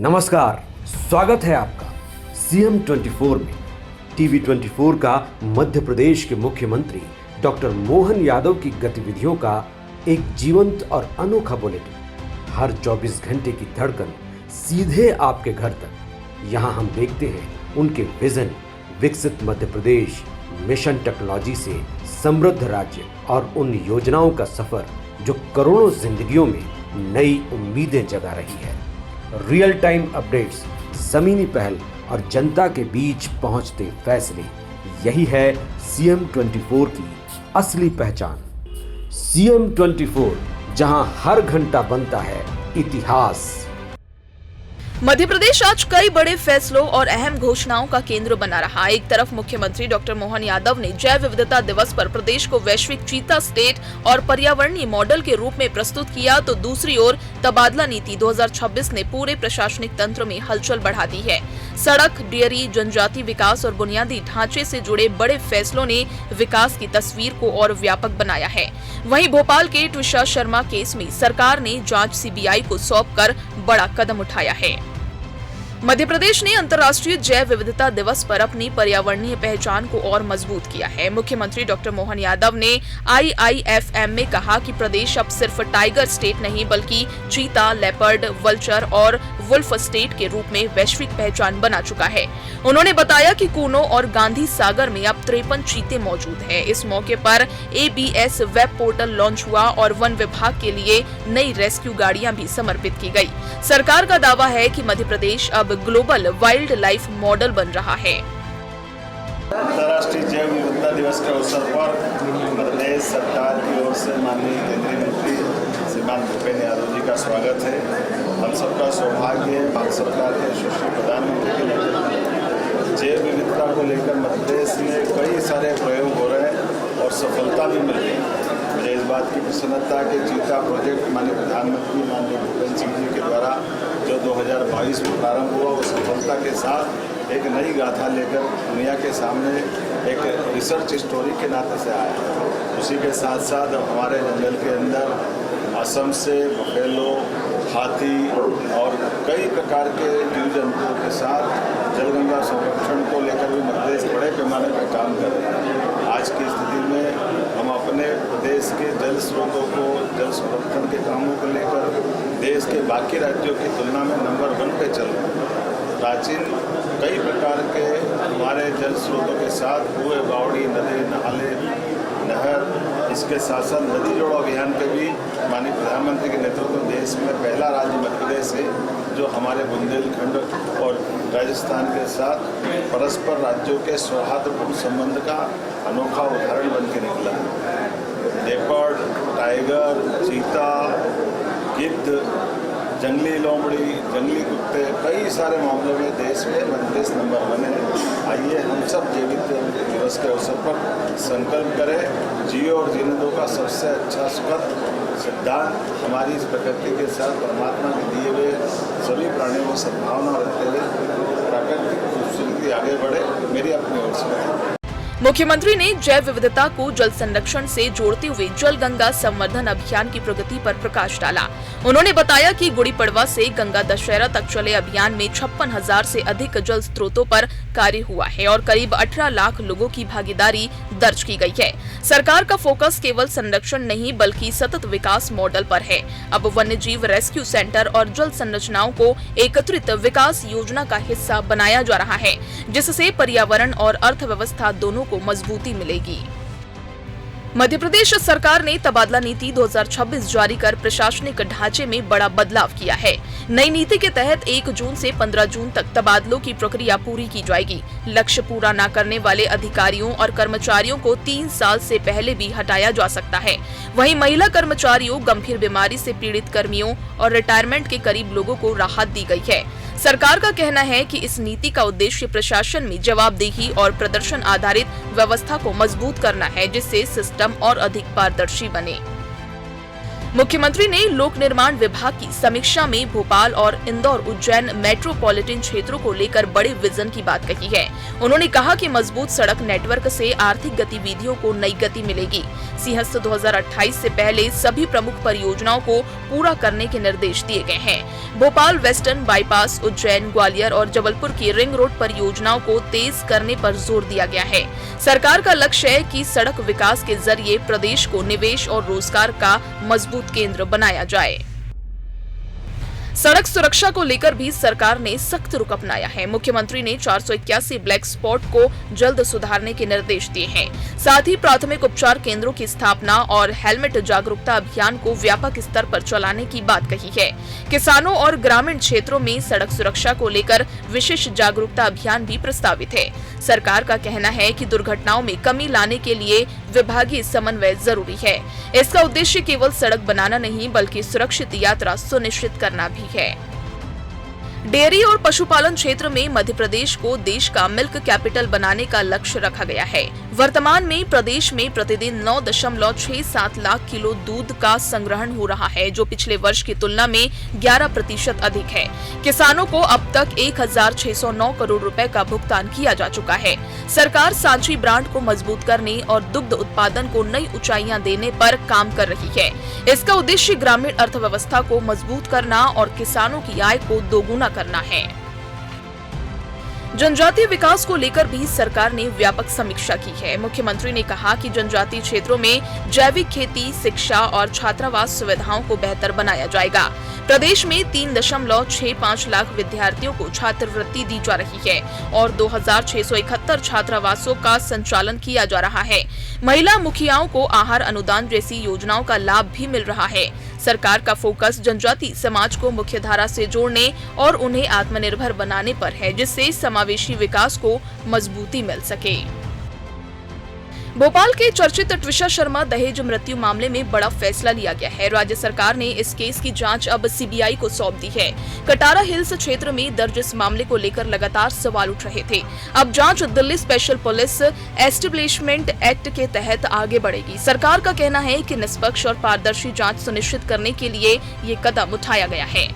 नमस्कार, स्वागत है आपका सीएम 24 में। टीवी 24 का मध्य प्रदेश के मुख्यमंत्री डॉक्टर मोहन यादव की गतिविधियों का एक जीवंत और अनोखा बुलेटिन। हर 24 घंटे की धड़कन सीधे आपके घर तक। यहाँ हम देखते हैं उनके विजन, विकसित मध्य प्रदेश, मिशन टेक्नोलॉजी से समृद्ध राज्य और उन योजनाओं का सफर जो करोड़ों जिंदगियों में नई उम्मीदें जगा रही है। रियल टाइम अपडेट्स, जमीनी पहल और जनता के बीच पहुंचते फैसले, यही है सीएम 24 की असली पहचान। सीएम 24, जहां हर घंटा बनता है इतिहास। मध्य प्रदेश आज कई बड़े फैसलों और अहम घोषणाओं का केंद्र बना रहा। एक तरफ मुख्यमंत्री डॉक्टर मोहन यादव ने जैव विविधता दिवस पर प्रदेश को वैश्विक चीता स्टेट और पर्यावरणीय मॉडल के रूप में प्रस्तुत किया, तो दूसरी ओर तबादला नीति 2026 ने पूरे प्रशासनिक तंत्र में हलचल बढ़ा दी है। सड़क, डेयरी, जनजाति विकास और बुनियादी ढांचे से जुड़े बड़े फैसलों ने विकास की तस्वीर को और व्यापक बनाया है। वहीं भोपाल के ट्विशा शर्मा केस में सरकार ने जांच सीबीआई को सौंपकर बड़ा कदम उठाया है। मध्य प्रदेश ने अंतर्राष्ट्रीय जैव विविधता दिवस पर अपनी पर्यावरणीय पहचान को और मजबूत किया है। मुख्यमंत्री डॉक्टर मोहन यादव ने IIFM में कहा कि प्रदेश अब सिर्फ टाइगर स्टेट नहीं बल्कि चीता, लेपर्ड, वल्चर और वुल्फ स्टेट के रूप में वैश्विक पहचान बना चुका है। उन्होंने बताया कि कूनो और गांधी सागर में अब 53 चीते मौजूद हैं। इस मौके पर ABS वेब पोर्टल लॉन्च हुआ और वन विभाग के लिए नई रेस्क्यू गाड़ियां भी समर्पित की गई। सरकार का दावा है कि मध्य प्रदेश अब ग्लोबल वाइल्ड लाइफ मॉडल बन रहा है। अंतर्राष्ट्रीय जैव विविधता दिवस के अवसर पर प्रदेश सरकार की ओर से माननीय केंद्रीय मंत्री श्रीमान भूपेंद्र यादव जी का स्वागत है। हम सबका सौभाग्य है भारत सरकार के यशस्वी प्रधानमंत्री के नेतृत्व जैव विविधता को लेकर मध्य प्रदेश में कई सारे प्रयोग हो रहे हैं और सफलता भी मिल रही है। मुझे इस बात की प्रसन्नता कि चीता प्रोजेक्ट माननीय प्रधानमंत्री माननीय भूपेंद्र सिंह जी के द्वारा जो 2022 में प्रारंभ हुआ, उस सफलता के साथ एक नई गाथा लेकर दुनिया के सामने एक रिसर्च स्टोरी के नाते से आया। उसी के साथ साथ अब हमारे जंगल के अंदर असम से बफेलो, हाथी और कई प्रकार के जीव जंतुओं के साथ जलगंगा संरक्षण को लेकर भी मध्य प्रदेश बड़े पैमाने पर काम कर रहे हैं। आज की स्थिति में हम अपने प्रदेश के जल स्रोतों को, जल संरक्षण के कामों को लेकर देश के बाकी राज्यों की तुलना में नंबर 1 पे चल रहे हैं। प्राचीन कई प्रकार के हमारे जल स्रोतों के साथ कुएं, बावड़ी, नदी, नाले, नहर, इसके साथ साथ नदी जोड़ो अभियान पे भी माननीय प्रधानमंत्री के नेतृत्व में देश में पहला राज्य मध्य प्रदेश है जो हमारे बुंदेलखंड और राजस्थान के साथ परस्पर राज्यों के सौहार्दपूर्ण संबंध का अनोखा उदाहरण बन के निकला है। लेपर्ड, टाइगर, चीता, गिद्ध, जंगली लोमड़ी, जंगली कुत्ते, कई सारे मामलों में देश में मध्य प्रदेश नंबर 1 है। आइए हम सब जैविक दिवस के अवसर पर संकल्प करें, जियो और जीने दो का सबसे अच्छा सिद्धांत हमारी इस प्रकृति के साथ परमात्मा के दिए हुए सभी प्राणियों को सद्भावना रखते हुए प्राकृतिक खूबसूरती आगे बढ़े, मेरी अपनी ओर से। मुख्यमंत्री ने जैव विविधता को जल संरक्षण से जोड़ते हुए जल गंगा संवर्धन अभियान की प्रगति पर प्रकाश डाला। उन्होंने बताया कि गुड़ी पड़वा से गंगा दशहरा तक चले अभियान में 56,000 से अधिक जल स्रोतों पर कार्य हुआ है और करीब 18 लाख लोगों की भागीदारी दर्ज की गई है। सरकार का फोकस केवल संरक्षण नहीं बल्कि सतत विकास मॉडल पर है। अब वन्य जीव रेस्क्यू सेंटर और जल संरचनाओं को एकत्रित विकास योजना का हिस्सा बनाया जा रहा है, जिससे पर्यावरण और अर्थव्यवस्था दोनों को मजबूती मिलेगी। मध्य प्रदेश सरकार ने तबादला नीति 2026 जारी कर प्रशासनिक ढांचे में बड़ा बदलाव किया है। नई नीति के तहत 1 जून से 15 जून तक तबादलों की प्रक्रिया पूरी की जाएगी। लक्ष्य पूरा न करने वाले अधिकारियों और कर्मचारियों को 3 साल से पहले भी हटाया जा सकता है। वहीं महिला कर्मचारियों, गंभीर बीमारी से पीड़ित कर्मियों और रिटायरमेंट के करीब लोगों को राहत दी गई है। सरकार का कहना है कि इस नीति का उद्देश्य प्रशासन में जवाबदेही और प्रदर्शन आधारित व्यवस्था को मजबूत करना है, जिससे सिस्टम और अधिक पारदर्शी बने। मुख्यमंत्री ने लोक निर्माण विभाग की समीक्षा में भोपाल और इंदौर उज्जैन मेट्रोपॉलिटन क्षेत्रों को लेकर बड़े विजन की बात कही है। उन्होंने कहा कि मजबूत सड़क नेटवर्क से आर्थिक गतिविधियों को नई गति मिलेगी। सिंहस्थ 2028 से पहले सभी प्रमुख परियोजनाओं को पूरा करने के निर्देश दिए गए हैं। भोपाल वेस्टर्न बाईपास, उज्जैन, ग्वालियर और जबलपुर की रिंग रोड परियोजनाओं को तेज करने पर जोर दिया गया है। सरकार का लक्ष्य है कि सड़क विकास के जरिए प्रदेश को निवेश और रोजगार का मजबूत केंद्र बनाया जाए। सड़क सुरक्षा को लेकर भी सरकार ने सख्त रुख अपनाया है। मुख्यमंत्री ने 481 ब्लैक स्पॉट को जल्द सुधारने के निर्देश दिए हैं। साथ ही प्राथमिक उपचार केंद्रों की स्थापना और हेलमेट जागरूकता अभियान को व्यापक स्तर पर चलाने की बात कही है। किसानों और ग्रामीण क्षेत्रों में सड़क सुरक्षा को लेकर विशेष जागरूकता अभियान भी प्रस्तावित है। सरकार का कहना है कि दुर्घटनाओं में कमी लाने के लिए विभागीय समन्वय जरूरी है। इसका उद्देश्य केवल सड़क बनाना नहीं बल्कि सुरक्षित यात्रा सुनिश्चित करना भी है। डेयरी और पशुपालन क्षेत्र में मध्य प्रदेश को देश का मिल्क कैपिटल बनाने का लक्ष्य रखा गया है। वर्तमान में प्रदेश में प्रतिदिन 9.67 लाख किलो दूध का संग्रहण हो रहा है, जो पिछले वर्ष की तुलना में 11% अधिक है। किसानों को अब तक 1,609 करोड़ रुपए का भुगतान किया जा चुका है। सरकार सांची ब्रांड को मजबूत करने और दुग्ध उत्पादन को नई ऊंचाइयां देने पर काम कर रही है। इसका उद्देश्य ग्रामीण अर्थव्यवस्था को मजबूत करना और किसानों की आय को दोगुना करना है। जनजातीय विकास को लेकर भी सरकार ने व्यापक समीक्षा की है। मुख्यमंत्री ने कहा कि जनजातीय क्षेत्रों में जैविक खेती, शिक्षा और छात्रावास सुविधाओं को बेहतर बनाया जाएगा। प्रदेश में 3.65 लाख विद्यार्थियों को छात्रवृत्ति दी जा रही है और 2,671 छात्रावासों का संचालन किया जा रहा है। महिला मुखियाओं को आहार अनुदान जैसी योजनाओं का लाभ भी मिल रहा है। सरकार का फोकस जनजातीय समाज को मुख्यधारा से जोड़ने और उन्हें आत्मनिर्भर बनाने पर है, जिससे समावेशी विकास को मजबूती मिल सके। भोपाल के चर्चित ट्विशा शर्मा दहेज मृत्यु मामले में बड़ा फैसला लिया गया है। राज्य सरकार ने इस केस की जांच अब सीबीआई को सौंप दी है। कटारा हिल्स क्षेत्र में दर्ज इस मामले को लेकर लगातार सवाल उठ रहे थे। अब जांच Delhi special police establishment act के तहत आगे बढ़ेगी। सरकार का कहना है कि निष्पक्ष और पारदर्शी जांच सुनिश्चित करने के लिए ये कदम उठाया गया है।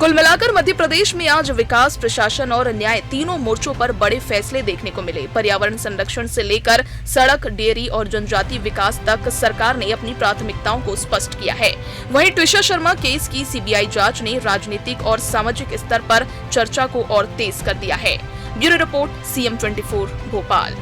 कुल मिलाकर मध्य प्रदेश में आज विकास, प्रशासन और न्याय तीनों मोर्चों पर बड़े फैसले देखने को मिले। पर्यावरण संरक्षण से लेकर सड़क, डेयरी और जनजातीय विकास तक सरकार ने अपनी प्राथमिकताओं को स्पष्ट किया है। वहीं ट्विशा शर्मा केस की सीबीआई जांच ने राजनीतिक और सामाजिक स्तर पर चर्चा को और तेज कर दिया है। Bureau report, CM24 Bhopal.